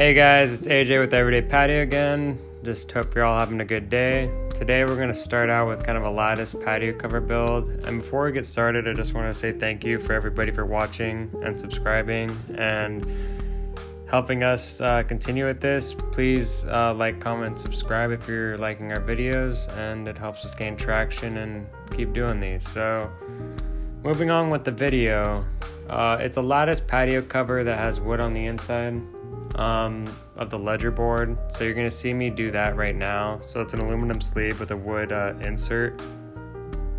Hey guys, it's AJ with Everydaypatio again. Just hope you're all having a good day. Today we're going to start out with kind of a lattice patio cover build. And before we get started, I just want to say thank you for everybody for watching and subscribing and helping us continue with this. Please like, comment, subscribe if you're liking our videos, and it helps us gain traction and keep doing these. So moving on with the video, it's a lattice patio cover that has wood on the inside of the ledger board. So you're going to see me do that right now. So it's an aluminum sleeve with a wood insert.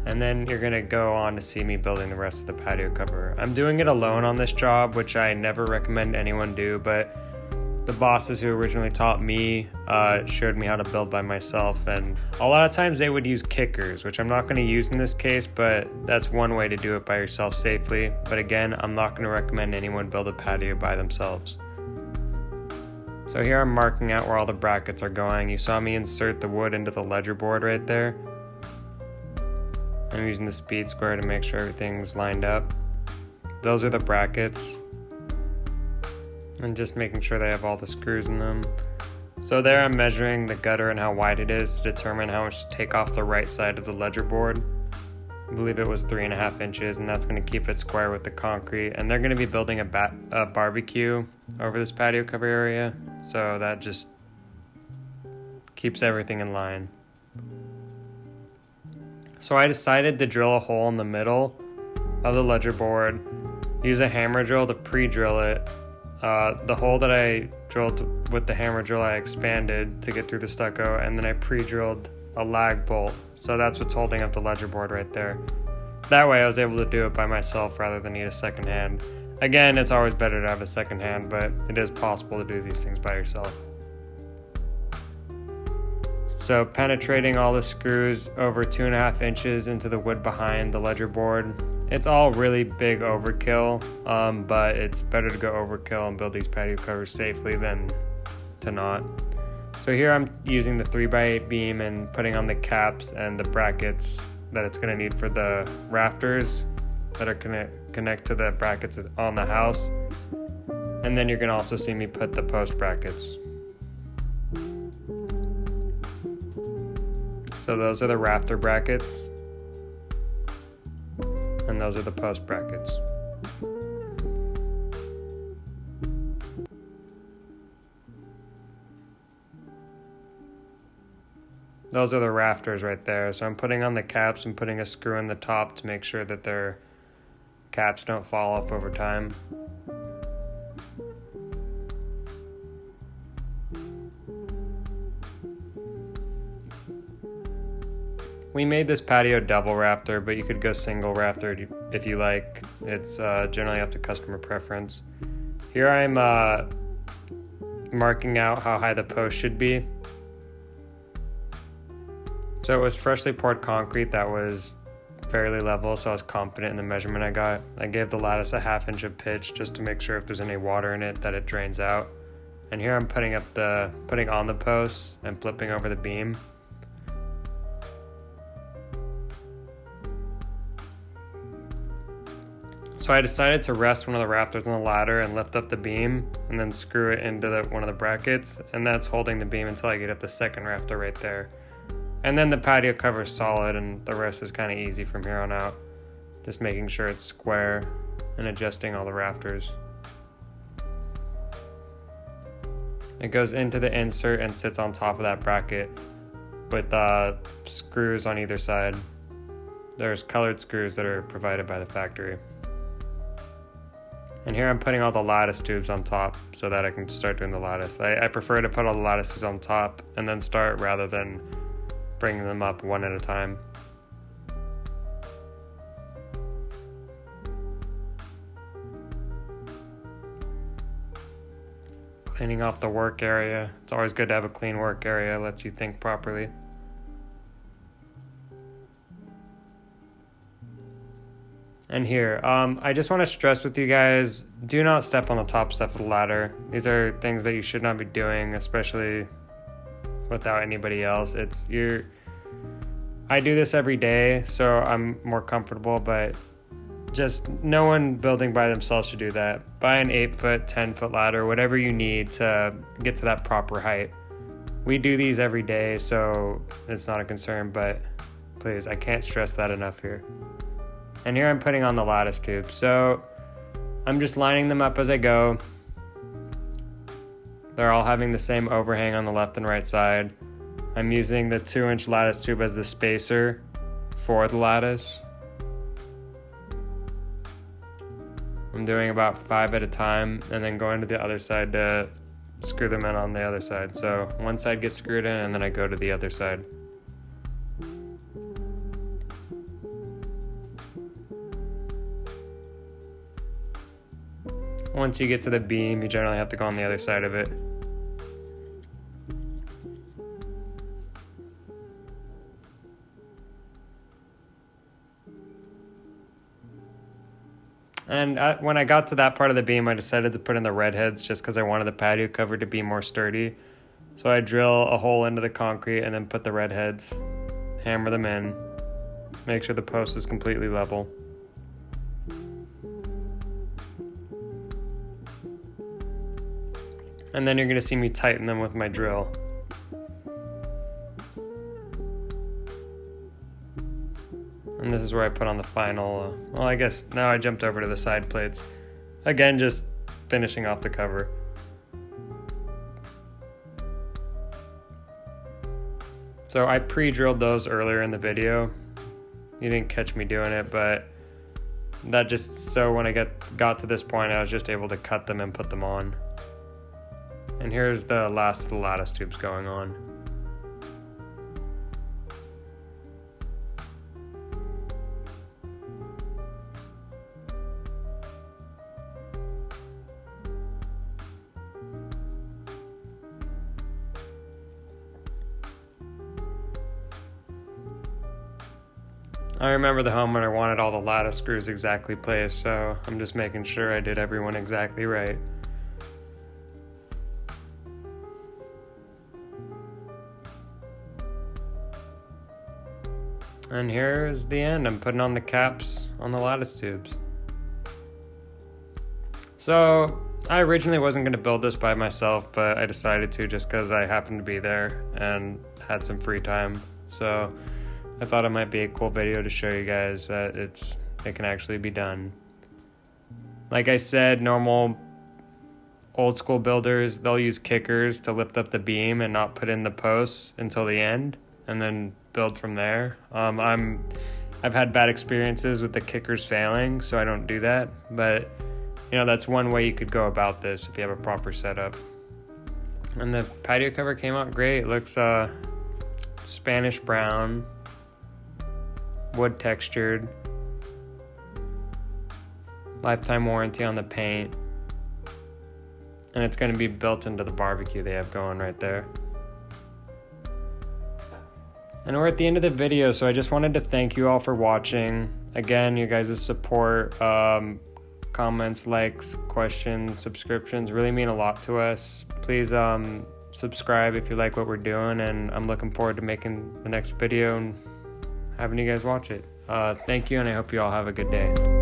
And then you're going to go on to see me building the rest of the patio cover. I'm doing it alone on this job, which I never recommend anyone do, but the bosses who originally taught me showed me how to build by myself, and a lot of times they would use kickers, which I'm not going to use in this case, but that's one way to do it by yourself safely. But again, I'm not going to recommend anyone build a patio by themselves. So here I'm marking out where all the brackets are going. You saw me insert the wood into the ledger board right there. I'm using the speed square to make sure everything's lined up. Those are the brackets. And just making sure they have all the screws in them. So there I'm measuring the gutter and how wide it is to determine how much to take off the right side of the ledger board. I believe it was 3.5 inches, and that's going to keep it square with the concrete. And they're going to be building a barbecue over this patio cover area, so that just keeps everything in line. So I decided to drill a hole in the middle of the ledger board, use a hammer drill to pre-drill it. The hole that I drilled with the hammer drill, I expanded to get through the stucco, and then I pre-drilled a lag bolt. So that's what's holding up the ledger board right there. That way I was able to do it by myself rather than need a second hand. Again, it's always better to have a second hand, but it is possible to do these things by yourself. So penetrating all the screws over 2.5 inches into the wood behind the ledger board. It's all really big overkill, but it's better to go overkill and build these patio covers safely than to not. So here I'm using the 3x8 beam and putting on the caps and the brackets that it's going to need for the rafters that are going to connect to the brackets on the house. And then you're going to also see me put the post brackets. So those are the rafter brackets, and those are the post brackets. Those are the rafters right there. So I'm putting on the caps and putting a screw in the top to make sure that their caps don't fall off over time. We made this patio double rafter, but you could go single rafter if you like. It's generally up to customer preference. Here I'm marking out how high the post should be. So it was freshly poured concrete that was fairly level, so I was confident in the measurement I got. I gave the lattice a 1/2 inch of pitch just to make sure if there's any water in it that it drains out. And here I'm putting on the posts and flipping over the beam. So I decided to rest one of the rafters on the ladder and lift up the beam and then screw it into one of the brackets, and that's holding the beam until I get up the second rafter right there. And then the patio cover is solid, and the rest is kind of easy from here on out. Just making sure it's square and adjusting all the rafters. It goes into the insert and sits on top of that bracket with screws on either side. There's colored screws that are provided by the factory. And here I'm putting all the lattice tubes on top so that I can start doing the lattice. I prefer to put all the lattices on top and then start rather than bringing them up one at a time. Cleaning off the work area. It's always good to have a clean work area. It lets you think properly. And here, I just want to stress with you guys, do not step on the top step of the ladder. These are things that you should not be doing, especially without anybody else. I do this every day, so I'm more comfortable, but just no one building by themselves should do that. Buy an 8-foot, 10-foot ladder, whatever you need to get to that proper height. We do these every day, so it's not a concern, but please, I can't stress that enough here. And here I'm putting on the lattice tubes. So I'm just lining them up as I go. They're all having the same overhang on the left and right side. I'm using the 2-inch lattice tube as the spacer for the lattice. I'm doing about 5 at a time and then going to the other side to screw them in on the other side. So one side gets screwed in and then I go to the other side. Once you get to the beam, you generally have to go on the other side of it. And when I got to that part of the beam, I decided to put in the red heads just because I wanted the patio cover to be more sturdy. So I drill a hole into the concrete and then put the red heads, hammer them in, make sure the post is completely level. And then you're going to see me tighten them with my drill. And this is where I put on the final, well, I guess now I jumped over to the side plates. Again, just finishing off the cover. So I pre-drilled those earlier in the video. You didn't catch me doing it, but that just, so when I got to this point, I was just able to cut them and put them on. And here's the last of the lattice tubes going on. I remember the homeowner wanted all the lattice screws exactly placed, so I'm just making sure I did everyone exactly right. And here's the end. I'm putting on the caps on the lattice tubes. So I originally wasn't going to build this by myself, but I decided to just because I happened to be there and had some free time. So I thought it might be a cool video to show you guys that it can actually be done. Like I said, normal old school builders, they'll use kickers to lift up the beam and not put in the posts until the end and then build from there. I've had bad experiences with the kickers failing, so I don't do that. But that's one way you could go about this if you have a proper setup. And the patio cover came out great. It looks Spanish brown, wood textured, lifetime warranty on the paint, and it's going to be built into the barbecue they have going right there. And we're at the end of the video, so I just wanted to thank you all for watching. Again, you guys' support, comments, likes, questions, subscriptions really mean a lot to us. Please subscribe if you like what we're doing, and I'm looking forward to making the next video and having you guys watch it. Thank you, and I hope you all have a good day.